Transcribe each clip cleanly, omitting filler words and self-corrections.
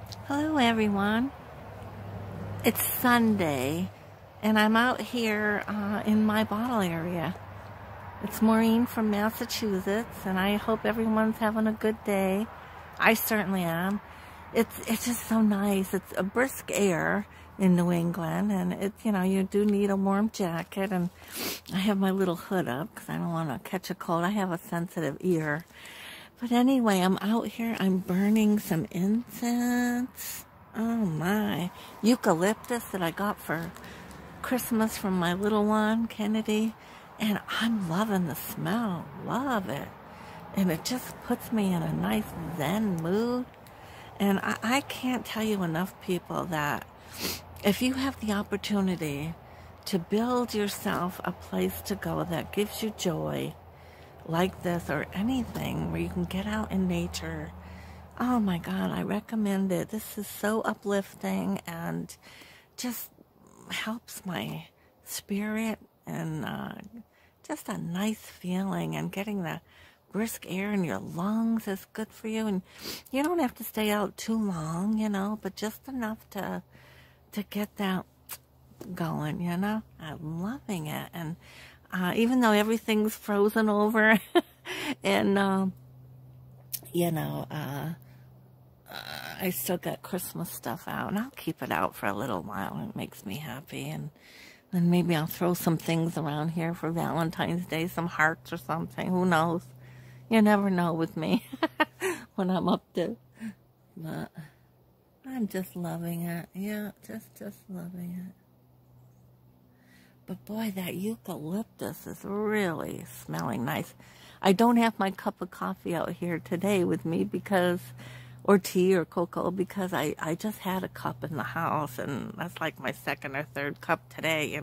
Hello everyone. It's Sunday and I'm out here in my bottle area. It's Maureen from Massachusetts and I hope everyone's having a good day. I certainly am. It's just so nice. It's a brisk air in New England and it's, you do need a warm jacket, and I have my little hood up because I don't want to catch a cold. I have a sensitive ear. But anyway, I'm out here. I'm burning some incense. Oh my. Eucalyptus that I got for Christmas from my little one, Kennedy. And I'm loving the smell. Love it. And it just puts me in a nice zen mood. And I can't tell you enough, people, that if you have the opportunity to build yourself a place to go that gives you joy, like this or anything where you can get out in nature, oh my God, I recommend it. This is so uplifting and just helps my spirit, and just a nice feeling, and getting the brisk air in your lungs is good for you. And you don't have to stay out too long, but just enough to get that going, I'm loving it. And even though everything's frozen over and I still got Christmas stuff out, and I'll keep it out for a little while. It makes me happy. And then maybe I'll throw some things around here for Valentine's Day, some hearts or something. Who knows? You never know with me what I'm up to. But I'm just loving it. Yeah, just loving it. But boy, that eucalyptus is really smelling nice. I don't have my cup of coffee out here today with me or tea or cocoa, because I just had a cup in the house, and that's like my second or third cup today,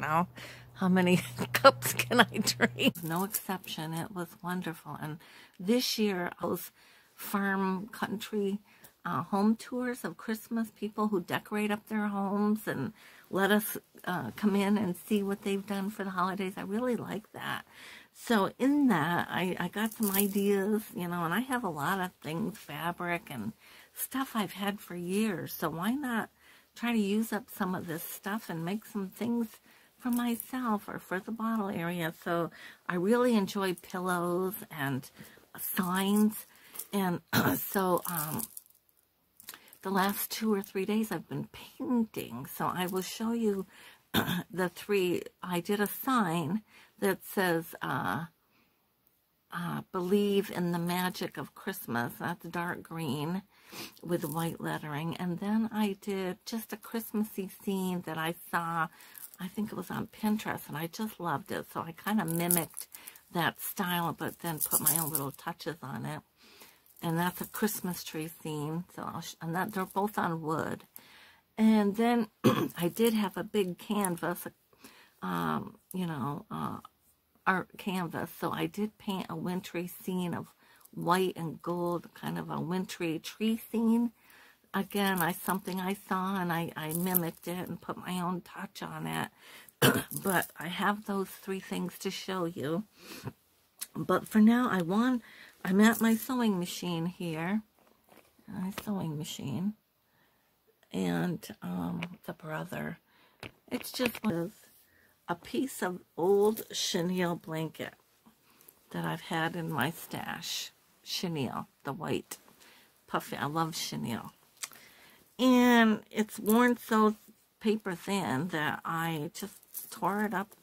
How many cups can I drink? No exception. It was wonderful. And this year, those farm country home tours of Christmas, people who decorate up their homes and let us come in and see what they've done for the holidays. I really like that. So in that, I got some ideas, and I have a lot of things, fabric and stuff I've had for years. So why not try to use up some of this stuff and make some things for myself or for the bottle area? So I really enjoy pillows and signs. And so the last 2 or 3 days I've been painting. So I will show you the 3. I did a sign that says, believe in the magic of Christmas. That's dark green with white lettering. And then I did just a Christmassy scene that I saw, I think it was on Pinterest, and I just loved it. So I kind of mimicked that style, but then put my own little touches on it. And that's a Christmas tree scene. So they're both on wood. And then I did have a big canvas, art canvas. So I did paint a wintry scene of white and gold, kind of a wintry tree scene. Again, something I saw, and I mimicked it and put my own touch on it. But I have those 3 things to show you. But for now, I'm at my sewing machine here. My sewing machine. And the brother. It's just a piece of old chenille blanket that I've had in my stash. Chenille, the white puffy. I love chenille. And it's worn so paper thin that I just tore it up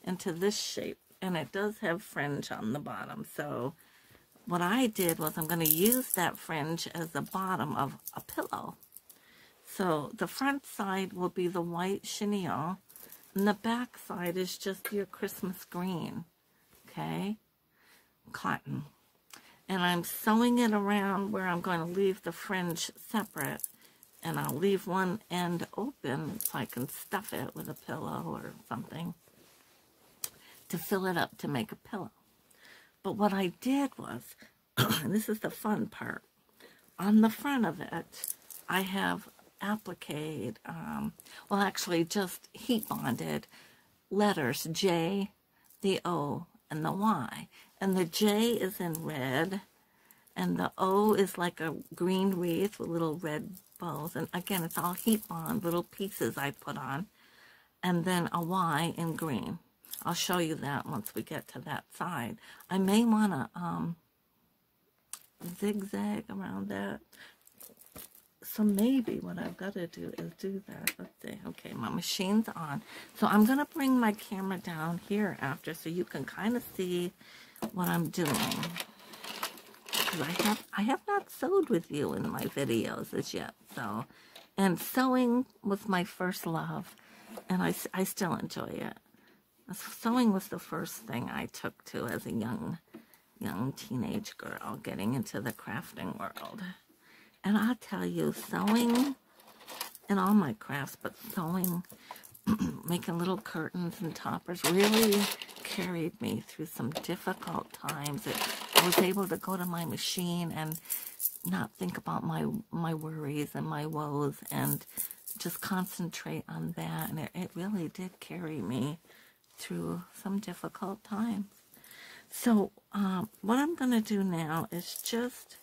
into this shape. And it does have fringe on the bottom. So what I did was I'm going to use that fringe as the bottom of a pillow. So the front side will be the white chenille, and the back side is just your Christmas green, okay, cotton. And I'm sewing it around where I'm going to leave the fringe separate, and I'll leave one end open so I can stuff it with a pillow or something to fill it up to make a pillow. But what I did was, and this is the fun part, on the front of it, I have appliqued, well, actually just heat bonded letters J, the O, and the Y. And the J is in red, And the O is like a green wreath with little red bows. And again, it's all heat bond, little pieces I put on. And then a Y in green. I'll show you that once we get to that side. I may want to zigzag around that. So maybe what I've got to do is do that. Let's see. Okay, my machine's on. So I'm going to bring my camera down here after so you can kind of see what I'm doing. Because I have not sewed with you in my videos as yet. So, and sewing was my first love. And I still enjoy it. Sewing was the first thing I took to as a young teenage girl getting into the crafting world. And I'll tell you, sewing and all my crafts, but sewing, making little curtains and toppers really carried me through some difficult times. I was able to go to my machine and not think about my worries and my woes and just concentrate on that. And it really did carry me through some difficult times. So what I'm going to do now is just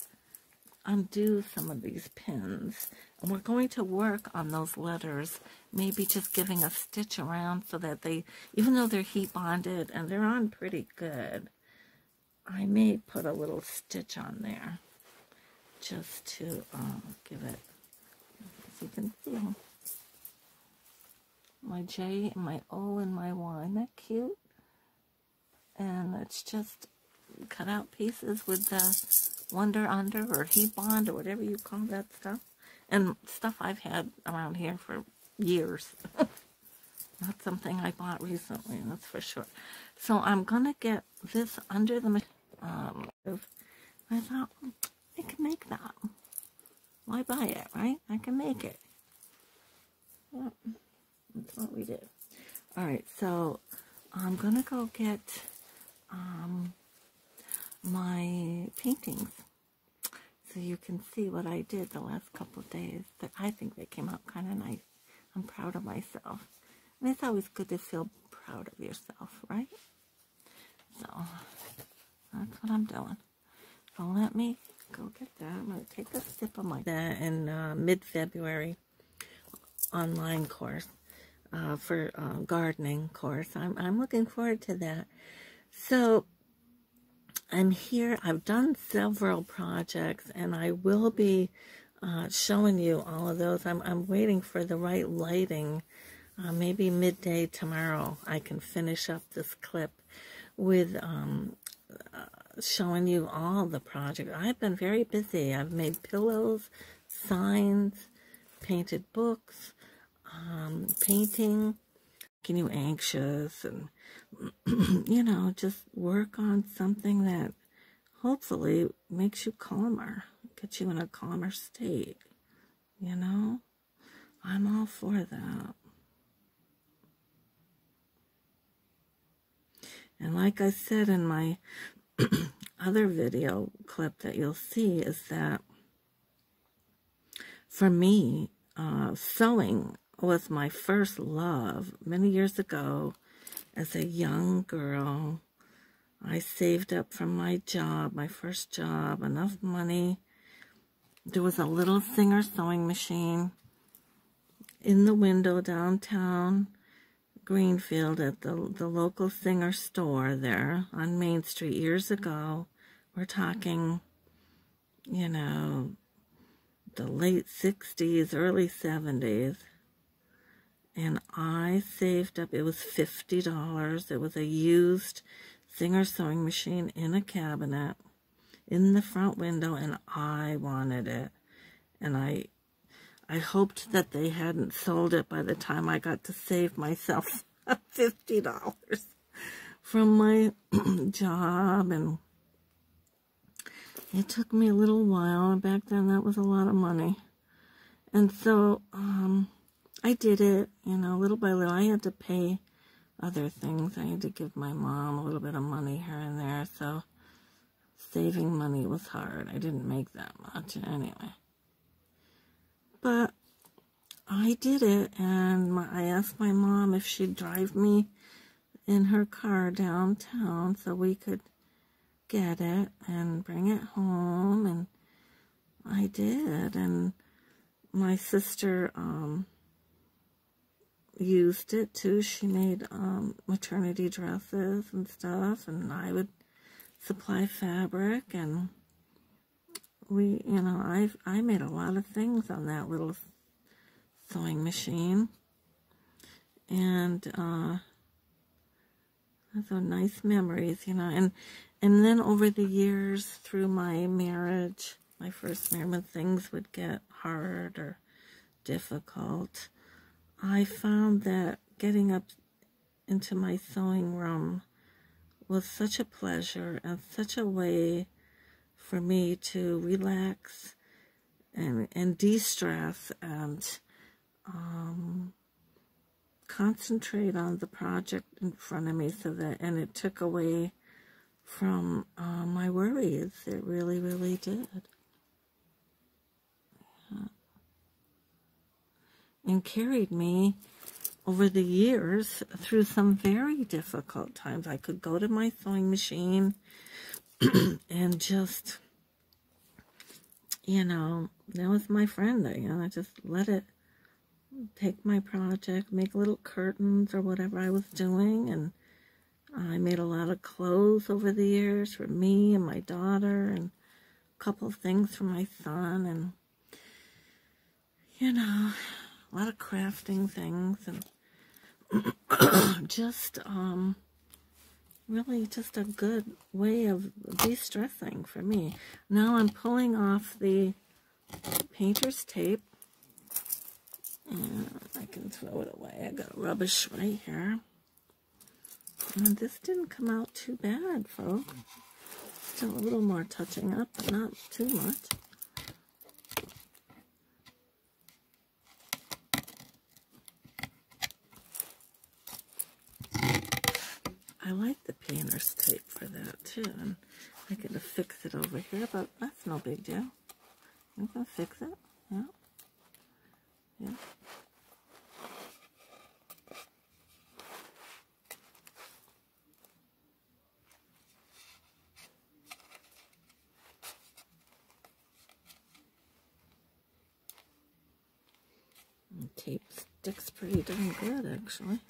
undo some of these pins. And we're going to work on those letters, maybe just giving a stitch around so that they, even though they're heat bonded and they're on pretty good, I may put a little stitch on there just to give it, as you can see, my J and my O and my Y. Isn't that cute? And it's just cut out pieces with the Wonder Under or heat bond or whatever you call that stuff. And stuff I've had around here for years. Not something I bought recently, that's for sure. So I'm going to get this under the machine. I thought, I can make that. Why buy it, right? I can make it. Yep. That's what we did. Alright, so I'm going to go get my paintings so you can see what I did the last couple of days. But I think they came out kind of nice. I'm proud of myself. And it's always good to feel proud of yourself, right? So that's what I'm doing. So let me go get that. I'm going to take a sip of my that in mid-February online course for gardening course. I'm looking forward to that. So I'm here. I've done several projects, and I will be showing you all of those. I'm waiting for the right lighting. Maybe midday tomorrow I can finish up this clip with showing you all the projects. I've been very busy. I've made pillows, signs, painted books, painting, making you anxious, and you know, just work on something that hopefully makes you calmer, gets you in a calmer state, you know? I'm all for that. And like I said in my other video clip that you'll see, is that for me, sewing was my first love many years ago. As a young girl, I saved up from my job, my first job, enough money. There was a little Singer sewing machine in the window downtown Greenfield at the local Singer store there on Main Street years ago. We're talking, you know, the late 60s, early 70s. And I saved up, it was $50. It was a used Singer sewing machine in a cabinet in the front window, and I wanted it. And I hoped that they hadn't sold it by the time I got to save myself $50 from my job. And it took me a little while, and back then that was a lot of money. And so, I did it, you know, little by little. I had to pay other things. I had to give my mom a little bit of money here and there, so saving money was hard. I didn't make that much anyway. But I did it, and I asked my mom if she'd drive me in her car downtown so we could get it and bring it home, and I did. And my sister used it too. She made maternity dresses and stuff, and I would supply fabric, and we, you know, I made a lot of things on that little sewing machine. And those are nice memories, you know. And then over the years, through my marriage, my first marriage, when things would get hard or difficult, I found that getting up into my sewing room was such a pleasure and such a way for me to relax and de-stress and concentrate on the project in front of me, so that, and it took away from my worries. It really, really did. And carried me over the years through some very difficult times. I could go to my sewing machine and just, you know, that was my friend. You know, I just let it take my project, make little curtains or whatever I was doing. And I made a lot of clothes over the years for me and my daughter, and a couple of things for my son, and, you know, a lot of crafting things, and just really just a good way of de-stressing for me. Now I'm pulling off the painter's tape, and I can throw it away. I got rubbish right here. And this didn't come out too bad, folks. Still a little more touching up, but not too much. I like the painter's tape for that too, and I could fix it over here, but that's no big deal. I'm gonna fix it. Yeah. Yeah. And tape sticks pretty darn good, actually.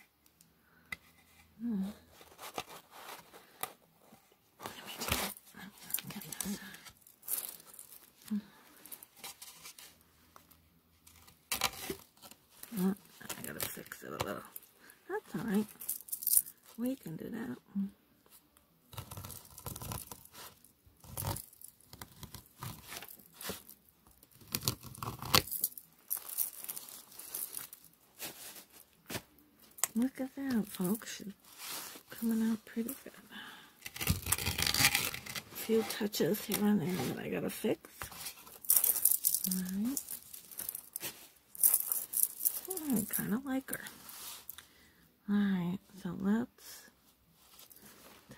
Oh, I gotta fix it a little. That's alright. We can do that. Look at that, folks. She's coming out pretty good. A few touches here and there that I gotta fix. Alright. I kind of like her. Alright, so let's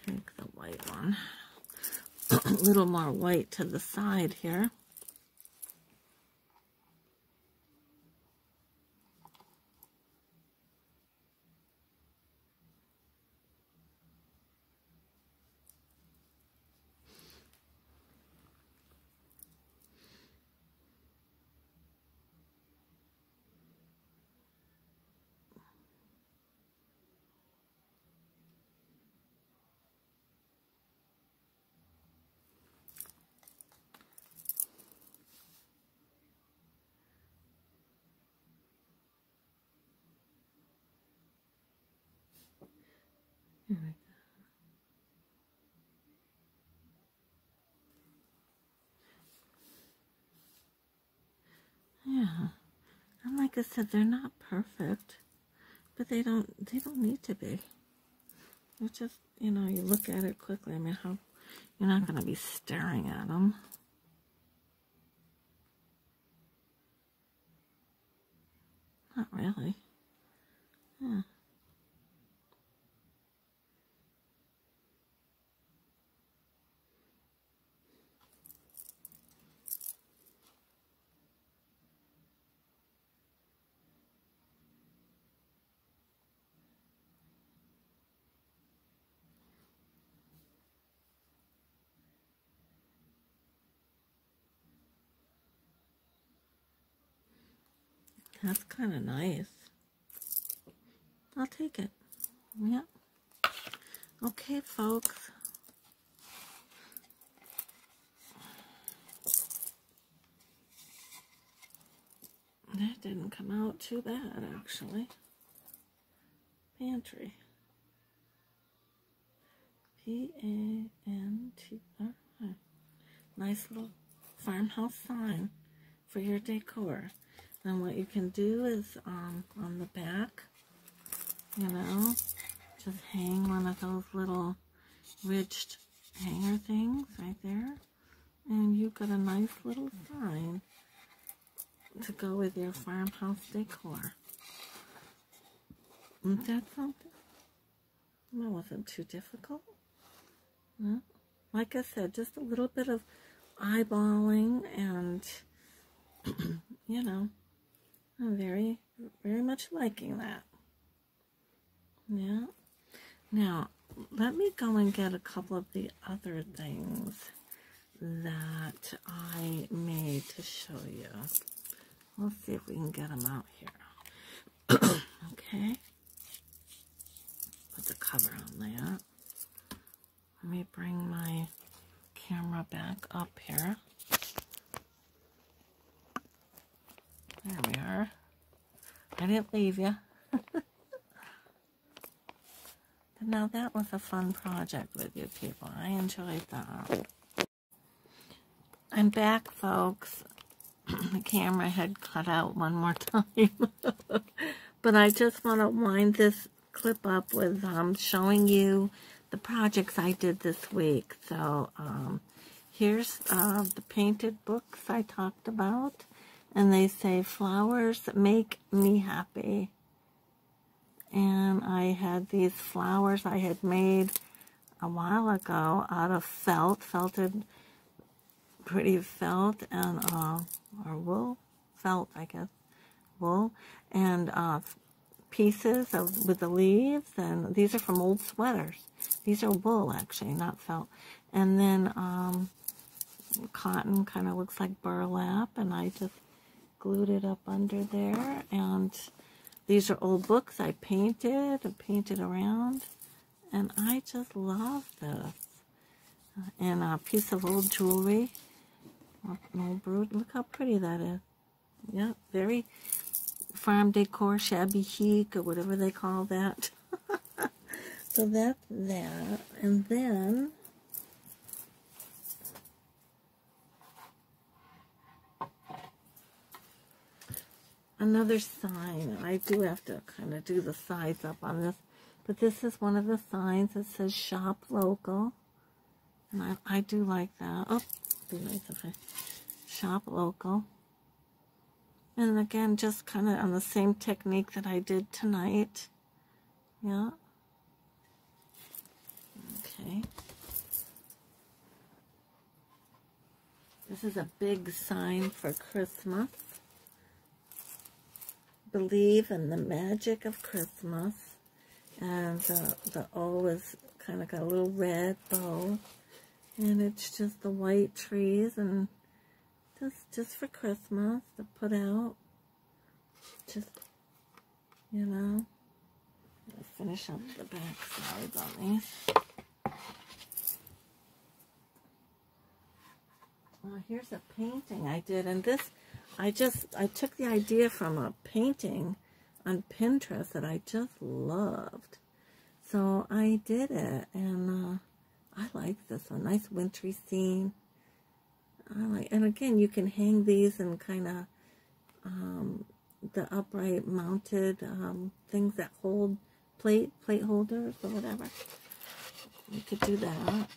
take the white one. A little more white to the side here. Here we go. Yeah. And like I said, they're not perfect, but they don't need to be. They're just, you know, you look at it quickly. I mean, how, you're not going to be staring at them. Not really. Yeah. That's kind of nice. I'll take it. Yeah. Okay, folks. That didn't come out too bad, actually. Pantry. P-A-N-T-R-I. Nice little farmhouse sign for your decor. And what you can do is, on the back, you know, just hang one of those little ridged hanger things right there. And you've got a nice little sign to go with your farmhouse decor. Isn't that something? That wasn't too difficult. No? Like I said, just a little bit of eyeballing and, you know, I'm very, very much liking that. Yeah. Now, let me go and get a couple of the other things that I made to show you. Let's see if we can get them out here. Okay. Put the cover on that. Let me bring my camera back up here. There we are. I didn't leave you. But now that was a fun project with you people. I enjoyed that. I'm back, folks. The camera had cut out one more time. But I just want to wind this clip up with showing you the projects I did this week. So here's the painted books I talked about. And they say, flowers make me happy. And I had these flowers I had made a while ago out of felted, pretty felt, and or wool, felt, I guess, wool, and pieces of with the leaves. And these are from old sweaters. These are wool, actually, not felt. And then cotton kind of looks like burlap, and I just glued it up under there. And these are old books I painted and painted around, and I just love this. And a piece of old jewelry, an old brood. Look how pretty that is. Yeah, very farm decor, shabby chic, or whatever they call that. So that's that. And then another sign, and I do have to kind of do the size up on this, but this is one of the signs that says shop local, and I do like that. Oh, it'd be nice if I shop local. And again, just kind of on the same technique that I did tonight. Yeah. Okay. This is a big sign for Christmas. Believe in the magic of Christmas. And the O is kind of got a little red bow. And it's just the white trees, and just for Christmas to put out. Just, you know. I'll finish up the back sides on these. Well, here's a painting I did, and this, I took the idea from a painting on Pinterest that I just loved. So I did it, and I like this one. Nice wintry scene. And again, you can hang these in kind of the upright mounted things that hold plate holders or whatever. You could do that.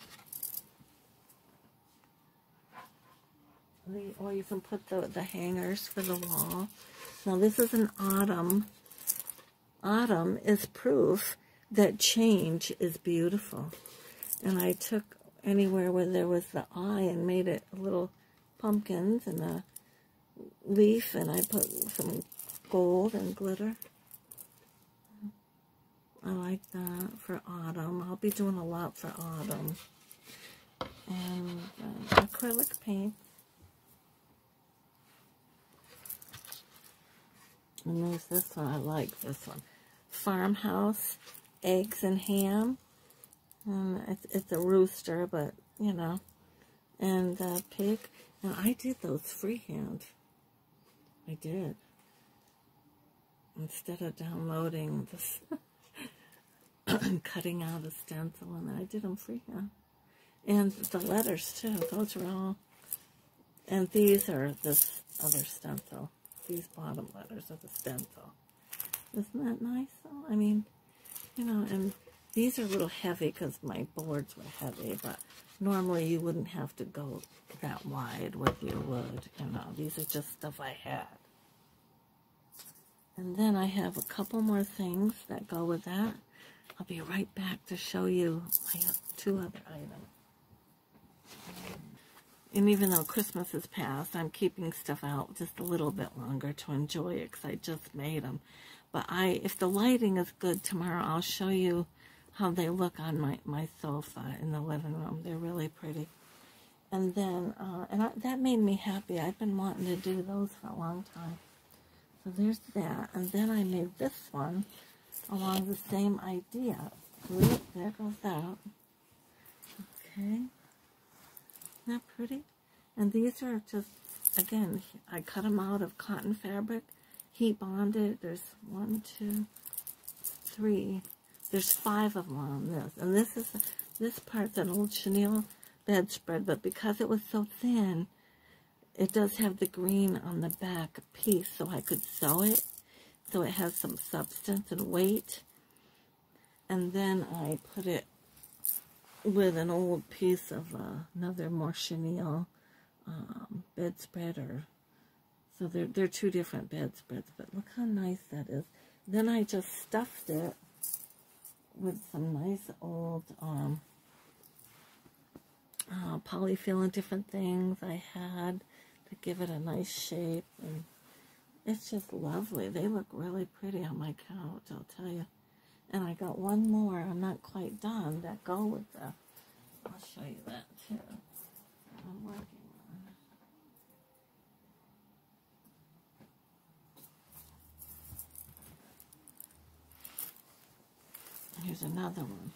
Or you can put the hangers for the wall. Now this is an autumn. Autumn is proof that change is beautiful. And I took anywhere where there was the eye and made it little pumpkins and a leaf, and I put some gold and glitter. I like that for autumn. I'll be doing a lot for autumn. And acrylic paint. And there's this one. I like this one. Farmhouse, eggs and ham. And it's a rooster, but, you know. And pig. And I did those freehand. I did. Instead of downloading this and cutting out a stencil, and I did them freehand. And the letters too, those are all, and these are this other stencil. These bottom letters are the stencil. Isn't that nice though? I mean, you know, and these are a little heavy because my boards were heavy, but normally you wouldn't have to go that wide with your wood, you know. These are just stuff I had. And then I have a couple more things that go with that. I'll be right back to show you my 2 other items. And even though Christmas is past, I'm keeping stuff out just a little bit longer to enjoy it because I just made them. But if the lighting is good tomorrow, I'll show you how they look on my sofa in the living room. They're really pretty. And then, that made me happy. I've been wanting to do those for a long time. So there's that. And then I made this one along the same idea. Oop, there goes that. Okay. Isn't that pretty? And these are just, again, I cut them out of cotton fabric, heat bonded. There's 1, 2, 3. There's 5 of them on this. And this part's an old chenille bedspread, but because it was so thin, it does have the green on the back piece, so I could sew it, so it has some substance and weight. And then I put it with an old piece of another more chenille bedspread, so they're 2 different bedspreads, but look how nice that is. Then I just stuffed it with some nice old polyfill and different things I had to give it a nice shape, and it's just lovely. They look really pretty on my couch, I'll tell you. And I got one more, I'm not quite done, that go with the, I'll show you that too. I'm working on it. Here's another one.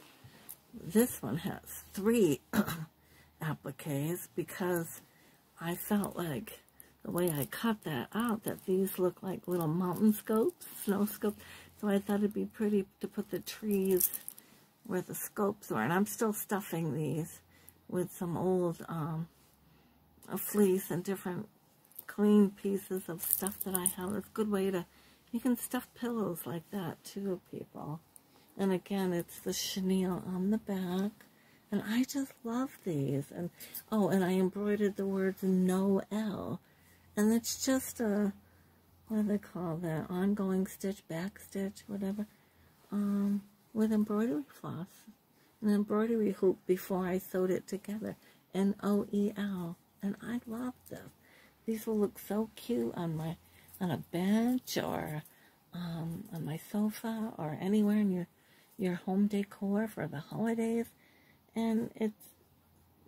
This one has 3 appliques because I felt like the way I cut that out, that these look like little mountain scopes, snow scopes. So I thought it'd be pretty to put the trees where the scopes were. And I'm still stuffing these with some old fleece and different clean pieces of stuff that I have. It's a good way to, you can stuff pillows like that too, people. And again, it's the chenille on the back. And I just love these. And oh, and I embroidered the words Noel. And it's just a, what do they call that? Ongoing stitch, back stitch, whatever. With embroidery floss. An embroidery hoop before I sewed it together. Noel. And I love this. These will look so cute on a bench or on my sofa or anywhere in your home decor for the holidays. And it's,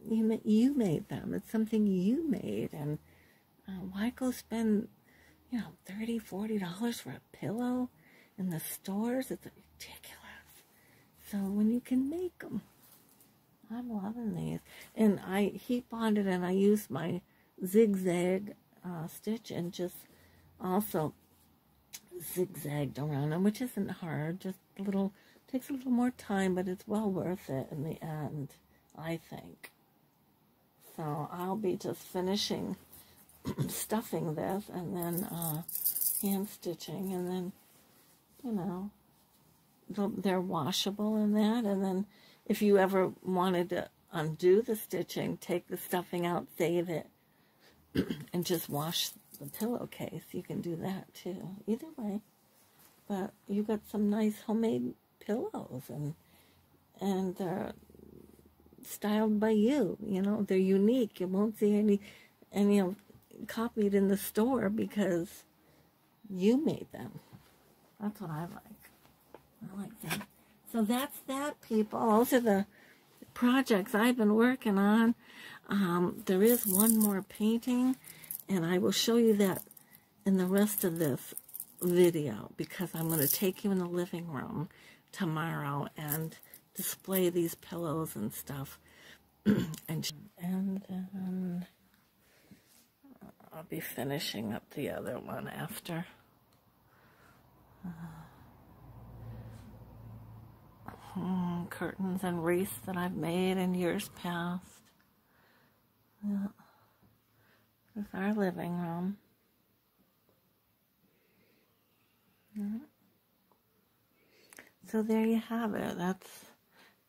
you made them. It's something you made. And why go spend, you know, $30, $40 for a pillow in the stores? It's ridiculous. So when you can make them, I'm loving these. And I heat bonded and I used my zigzag stitch and just also zigzagged around them, which isn't hard, just a little, takes a little more time, but it's well worth it in the end, I think. So I'll be just finishing stuffing this and then hand stitching, and then, you know, they're washable in that. And then if you ever wanted to undo the stitching, take the stuffing out, save it, and just wash the pillowcase. You can do that too. Either way. But you got some nice homemade pillows, and they're styled by you. You know, they're unique. You won't see any copied in the store because you made them. That's what I like. I like that. So that's that, people. Those are the projects I've been working on. There is one more painting, and I will show you that in the rest of this video, because I'm going to take you in the living room tomorrow and display these pillows and stuff. and then I'll be finishing up the other one after. Curtains and wreaths that I've made in years past. Yeah. This is our living room. Yeah. So there you have it.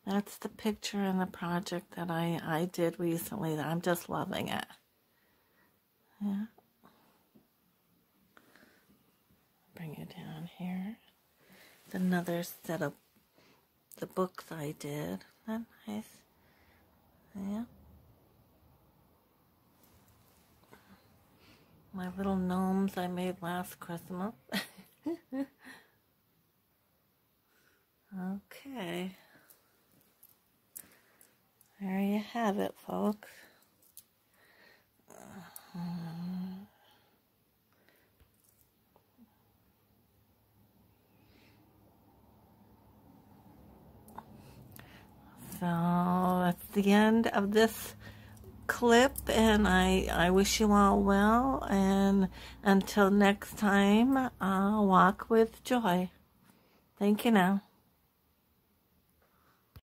That's the picture and the project that I did recently. That I'm just loving it. Yeah. Bring it down here. It's another set of the books I did. Isn't that nice? Yeah. My little gnomes I made last Christmas. Okay. There you have it, folks. So that's the end of this clip, and I wish you all well, and until next time, walk with joy. Thank you now.